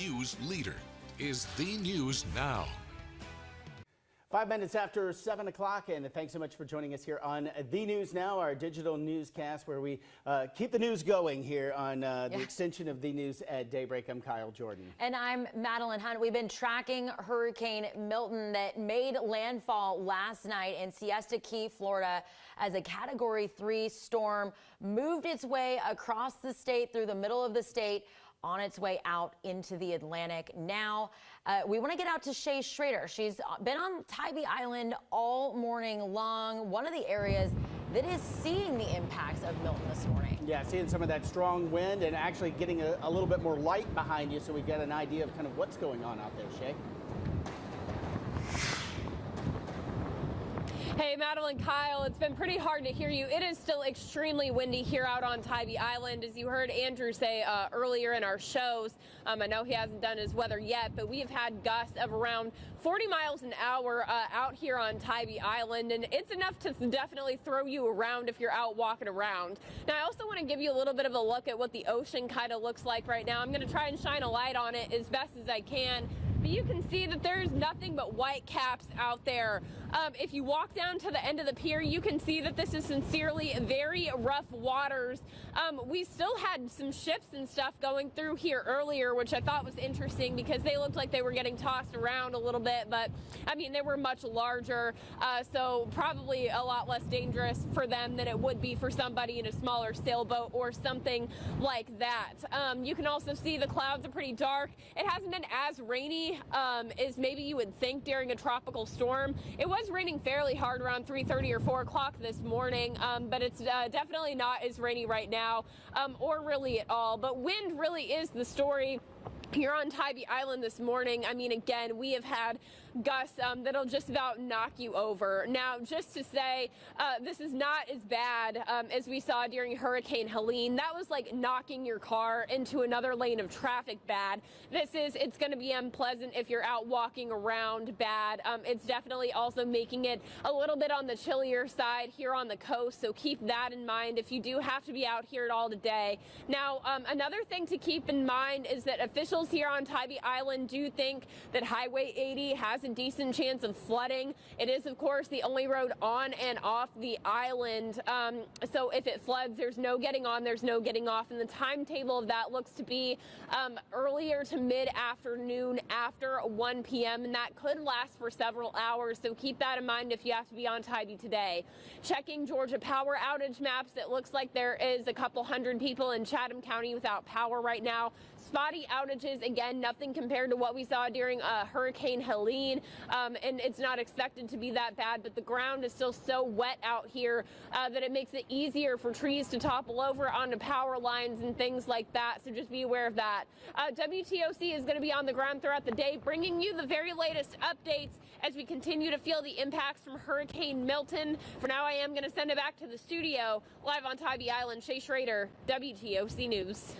news leader is The News Now. 5 minutes after 7 o'clock, and thanks so much for joining us here on The News Now, our digital newscast where we keep the news going here on the extension of The News at Daybreak. I'm Kyle Jordan. And I'm Madeline Hunt. We've been tracking Hurricane Milton that made landfall last night in Siesta Key, Florida, as a Category 3 storm moved its way across the state through the middle of the state, on its way out into the Atlantic. Now, we want to get out to Shay Schrader. She's been on Tybee Island all morning long, one of the areas that is seeing the impacts of Milton this morning. Yeah, seeing some of that strong wind and actually getting a little bit more light behind you so we get an idea of kind of what's going on out there, Shay. Hey, Madeline, Kyle, it's been pretty hard to hear you. It is still extremely windy here out on Tybee Island. As you heard Andrew say earlier in our shows, I know he hasn't done his weather yet, but we have had gusts of around 40 miles an hour out here on Tybee Island, and it's enough to definitely throw you around if you're out walking around. Now, I also want to give you a little bit of a look at what the ocean kind of looks like right now. I'm going to try and shine a light on it as best as I can. But you can see that there's nothing but white caps out there. If you walk down to the end of the pier, you can see that this is sincerely very rough waters. We still had some ships and stuff going through here earlier, which I thought was interesting because they looked like they were getting tossed around a little bit, but I mean, they were much larger, so probably a lot less dangerous for them than it would be for somebody in a smaller sailboat or something like that. You can also see the clouds are pretty dark. It hasn't been as rainy as maybe you would think during a tropical storm. It was raining fairly hard around 3:30 or 4 o'clock this morning, but it's definitely not as rainy right now, or really at all. But wind really is the story here on Tybee Island this morning. I mean, again, we have had gusts that'll just about knock you over. Now, just to say, this is not as bad as we saw during Hurricane Helene. That was like knocking your car into another lane of traffic bad. It's going to be unpleasant if you're out walking around bad. It's definitely also making it a little bit on the chillier side here on the coast, so keep that in mind if you do have to be out here at all today. Now, another thing to keep in mind is that officials here on Tybee Island do think that Highway 80 has a decent chance of flooding. It is, of course, the only road on and off the island. So if it floods, there's no getting on, there's no getting off. And the timetable of that looks to be earlier to mid-afternoon after 1 p.m. And that could last for several hours. So keep that in mind if you have to be on Tybee today. Checking Georgia power outage maps, it looks like there is a couple hundred people in Chatham County without power right now. Spotty outages, again, nothing compared to what we saw during Hurricane Helene, and it's not expected to be that bad, but the ground is still so wet out here that it makes it easier for trees to topple over onto power lines and things like that, so just be aware of that. WTOC is going to be on the ground throughout the day, bringing you the very latest updates as we continue to feel the impacts from Hurricane Milton. For now, I am going to send it back to the studio. Live on Tybee Island, Shay Schrader, WTOC News.